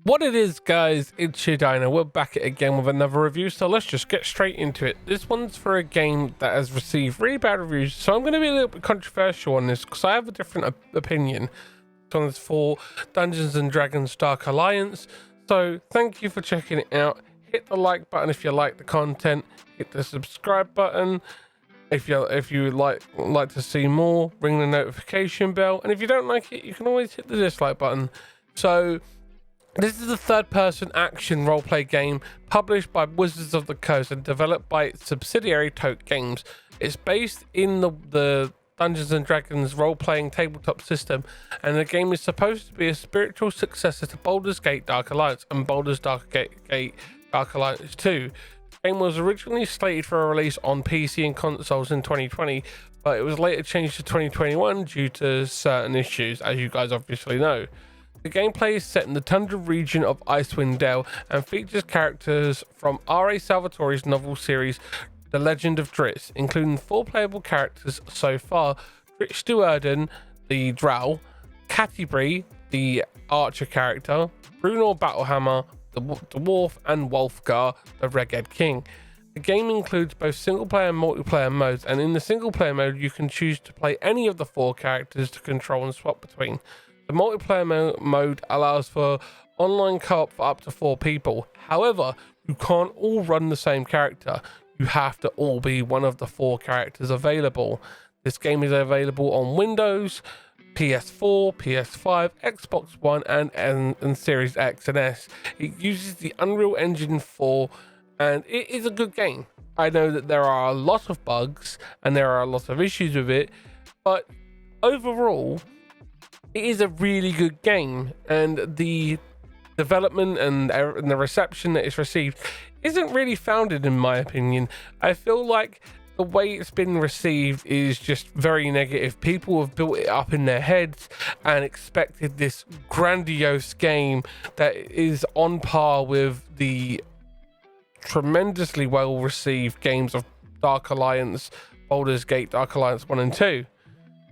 What it is, guys, it's your Dino. We're back at again with another review, so let's just get straight into it. This one's for a game that has received really bad reviews, so I'm going to be a little bit controversial on this because I have a different opinion. This one's for Dungeons and Dragons Dark Alliance, so thank you for checking it out. Hit the like button if you like the content, hit the subscribe button if you like to see more, ring the notification bell, and if you don't like it, you can always hit the dislike button. So this is a third-person action roleplay game published by Wizards of the Coast and developed by its subsidiary Tote Games. It's based in the Dungeons and Dragons role-playing tabletop system, and the game is supposed to be a spiritual successor to Baldur's Gate Dark Alliance and Baldur's Gate Dark Alliance 2. The game was originally slated for a release on PC and consoles in 2020, but it was later changed to 2021 due to certain issues, as you guys obviously know. The gameplay is set in the tundra region of Icewind Dale and features characters from R.A. Salvatore's novel series The Legend of Drizzt, including 4 playable characters so far: Drizzt Do'Urden, the Drow, Catti-brie, the archer character, Bruno Battlehammer, the dwarf, and Wulfgar, the Reged King. The game includes both single-player and multiplayer modes, and in the single-player mode you can choose to play any of the 4 characters to control and swap between. The multiplayer mode allows for online co-op for up to 4 people. However, you can't all run the same character. You have to all be one of the 4 characters available. This game is available on Windows, PS4, PS5, Xbox One, and Series X and S. It uses the Unreal Engine 4, and it is a good game. I know that there are a lot of bugs and there are a lot of issues with it, but overall, it is a really good game, and the development and the reception that it's received isn't really founded, in my opinion. I feel like the way it's been received is just very negative. People have built it up in their heads and expected this grandiose game that is on par with the tremendously well received games of Dark Alliance, Baldur's Gate Dark Alliance 1 and 2.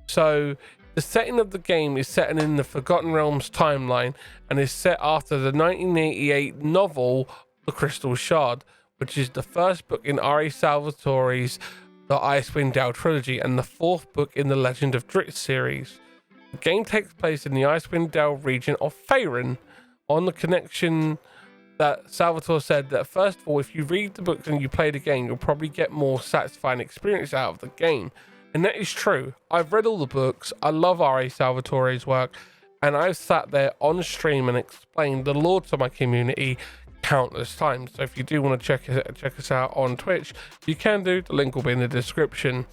So the setting of the game is set in the Forgotten Realms timeline and is set after the 1988 novel The Crystal Shard, which is the first book in R.A. Salvatore's The Icewind Dale trilogy and the 4th book in the Legend of Drizzt series. The game takes place in the Icewind Dale region of Faerun. On the connection that Salvatore said that, first of all, if you read the books and you play the game, you'll probably get more satisfying experience out of the game. And that is true. I've read all the books. I love R.A. Salvatore's work, and I've sat there on stream and explained the lore to my community countless times. So if you do want to check us out on Twitch, you can do. The link will be in the description.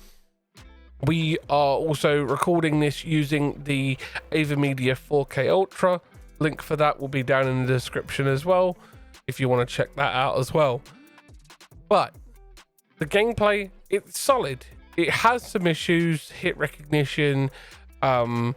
We are also recording this using the AVerMedia 4K Ultra. Link for that will be down in the description as well, if you want to check that out as well. But the gameplay, it's solid. It has some issues, hit recognition, like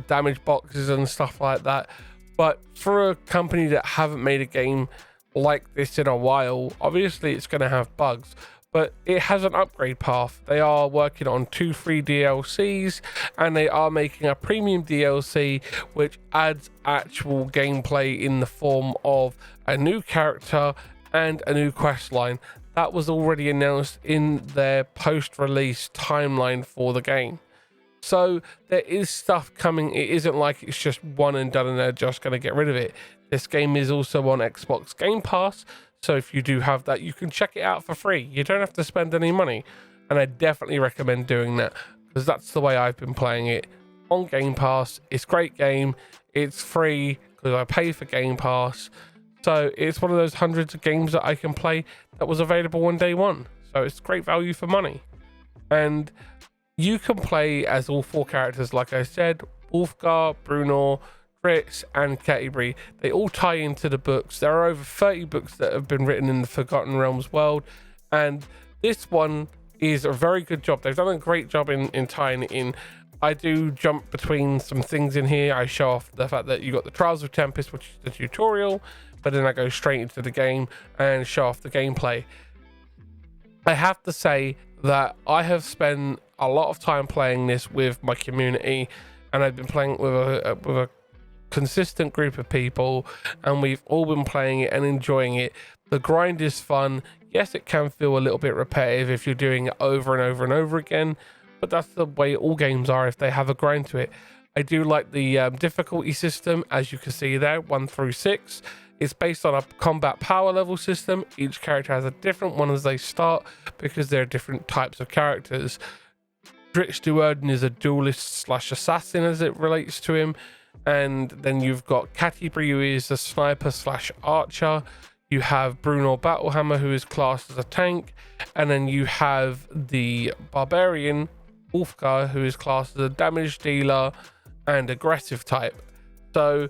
damage boxes and stuff like that. But for a company that haven't made a game like this in a while, obviously it's going to have bugs. But it has an upgrade path. They are working on 2 free DLCs, and they are making a premium DLC which adds actual gameplay in the form of a new character and a new quest line. That was already announced in their post-release timeline for the game. So there is stuff coming. It isn't like it's just one and done and they're just going to get rid of it. This game is also on Xbox Game Pass. So if you do have that, you can check it out for free. You don't have to spend any money. And I definitely recommend doing that, because that's the way I've been playing it on Game Pass. It's a great game. It's free because I pay for Game Pass. So it's one of those hundreds of games that I can play that was available on day one. So it's great value for money. And you can play as all 4 characters, like I said: Wulfgar, Bruno, Drizzt, and Catti-brie. They all tie into the books. There are over 30 books that have been written in the Forgotten Realms world. And this one is a very good job. They've done a great job in tying it in. I do jump between some things in here. I show off the fact that you got the Trials of Tempest, which is the tutorial, but then I go straight into the game and show off the gameplay. I have to say that I have spent a lot of time playing this with my community, and I've been playing with a consistent group of people, and we've all been playing it and enjoying it. The grind is fun. Yes, it can feel a little bit repetitive if you're doing it over and over and over again, but that's the way all games are if they have a grind to it. I do like the difficulty system, as you can see there, 1 through 6. It's based on a combat power level system. Each character has a different one as they start because they're different types of characters. Dritz Duerden is a duelist / assassin as it relates to him. And then you've got Catibri, who is a sniper / archer. You have Bruno Battlehammer, who is classed as a tank. And then you have the barbarian, Ulfgar, who is classed as a damage dealer and aggressive type. So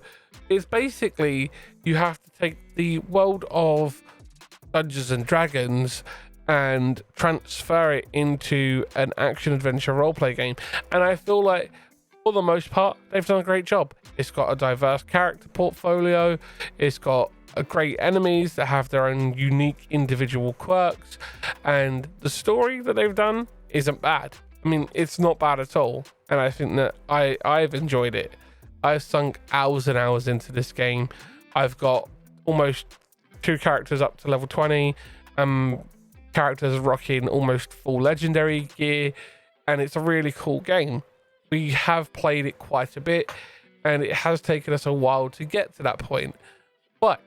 it's basically, you have to take the world of Dungeons and Dragons and transfer it into an action adventure roleplay game. And I feel like for the most part, they've done a great job. It's got a diverse character portfolio. It's got great enemies that have their own unique individual quirks. And the story that they've done isn't bad. I mean, it's not bad at all. And I think that I've enjoyed it. I've sunk hours and hours into this game. I've got almost 2 characters up to level 20. Characters rocking almost full legendary gear. And it's a really cool game. We have played it quite a bit, and it has taken us a while to get to that point. But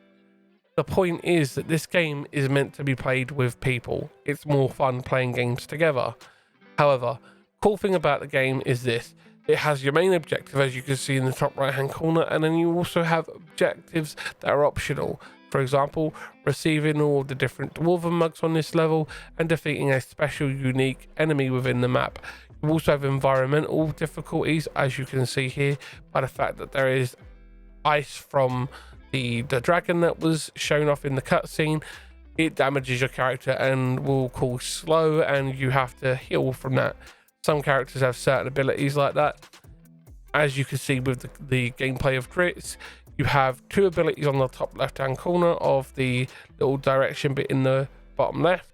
the point is that this game is meant to be played with people. It's more fun playing games together. However, cool thing about the game is this. It has your main objective, as you can see in the top right hand corner, and then you also have objectives that are optional. For example, receiving all the different dwarven mugs on this level and defeating a special unique enemy within the map. You also have environmental difficulties, as you can see here, by the fact that there is ice from the dragon that was shown off in the cutscene. It damages your character and will cause slow, and you have to heal from that. Some characters have certain abilities like that. As you can see with the gameplay of Dritz, you have 2 abilities on the top left hand corner of the little direction bit in the bottom left.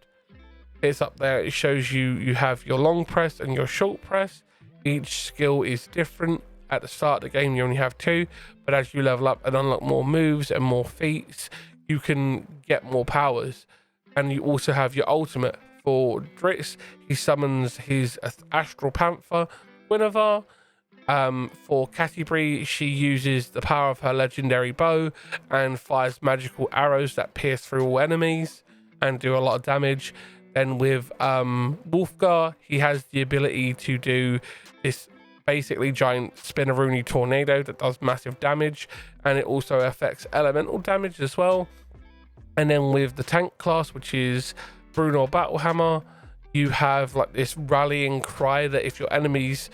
It's up there. It shows you have your long press and your short press. Each skill is different. At the start of the game you only have 2, but as you level up and unlock more moves and more feats, you can get more powers. And you also have your ultimate. For Dritz, he summons his Astral Panther, Guinevere. For Catibri, she uses the power of her legendary bow and fires magical arrows that pierce through all enemies and do a lot of damage. Then with Ulfgar, he has the ability to do this basically giant spinneroonie tornado that does massive damage, and it also affects elemental damage as well. And then with the tank class, which is Bruno Battlehammer, you have like this rallying cry that if your enemies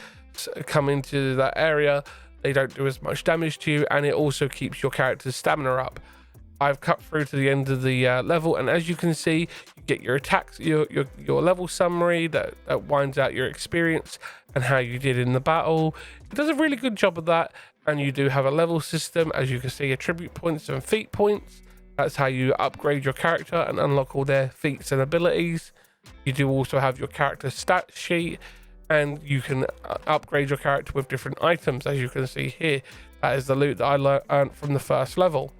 come into that area, they don't do as much damage to you, and it also keeps your character's stamina up. I've cut through to the end of the level, and as you can see, you get your attacks, your level summary that winds out your experience and how you did in the battle. It does a really good job of that, and you do have a level system, as you can see, attribute points and feat points. That's how you upgrade your character and unlock all their feats and abilities. You do also have your character stat sheet, and you can upgrade your character with different items, as you can see here. That is the loot that I earned from the first level.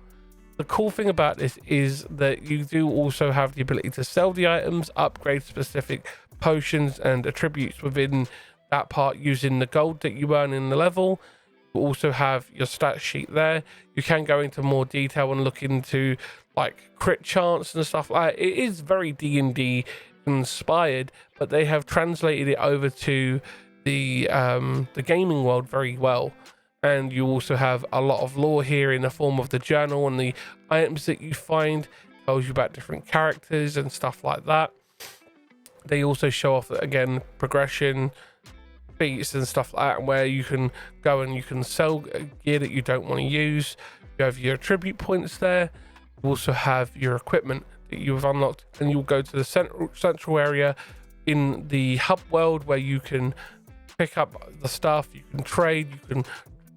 The cool thing about this is that you do also have the ability to sell the items, upgrade specific potions and attributes within that part using the gold that you earn in the level. You also have your stat sheet there. You can go into more detail and look into like crit chance and stuff like that. It is very D&D inspired, but they have translated it over to the gaming world very well. And you also have a lot of lore here in the form of the journal, and the items that you find tells you about different characters and stuff like that. They also show off, again, progression, feats and stuff like that, where you can go and you can sell gear that you don't want to use. You have your attribute points there. You also have your equipment that you've unlocked, and you'll go to the central area in the hub world where you can pick up the stuff, you can trade, you can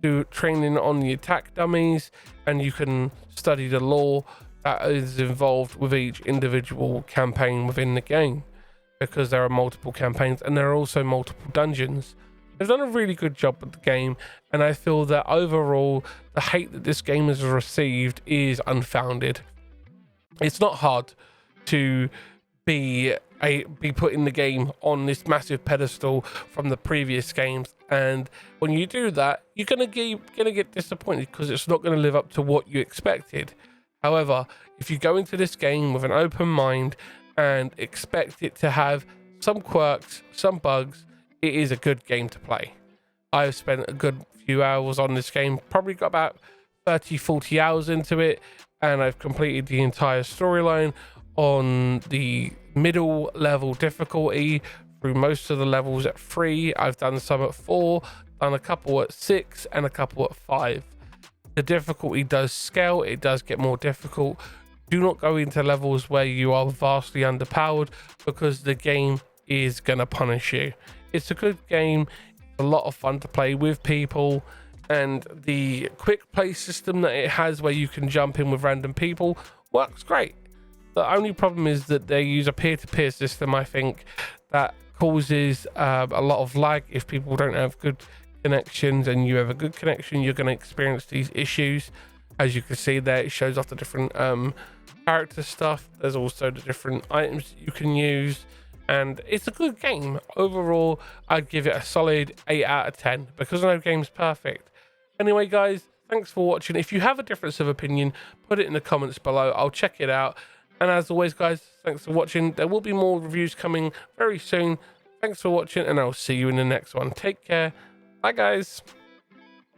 do training on the attack dummies, and you can study the lore that is involved with each individual campaign within the game, because there are multiple campaigns and there are also multiple dungeons. They've done a really good job with the game, and I feel that overall the hate that this game has received is unfounded. It's not hard to be putting the game on this massive pedestal from the previous games, and when you do that, you're gonna get disappointed because it's not going to live up to what you expected. However, if you go into this game with an open mind and expect it to have some quirks, some bugs, it is a good game to play. I've spent a good few hours on this game, probably got about 30-40 hours into it, and I've completed the entire storyline on the middle level difficulty through most of the levels at 3. I've done some at 4, done a couple at 6, and a couple at 5. The difficulty does scale, it does get more difficult. Do not go into levels where you are vastly underpowered, because the game is gonna punish you. It's a good game, a lot of fun to play with people, and the quick play system that it has where you can jump in with random people works great. The only problem is that they use a peer-to-peer system, I think, that causes a lot of lag. If people don't have good connections and you have a good connection, you're going to experience these issues. As you can see there, it shows off the different character stuff. There's also the different items you can use, and it's a good game. Overall, I'd give it a solid 8 out of 10 because no game's perfect. Anyway, guys, thanks for watching. If you have a difference of opinion, put it in the comments below. I'll check it out. And as always, guys, thanks for watching. There will be more reviews coming very soon. Thanks for watching, and I'll see you in the next one. Take care. Bye, guys.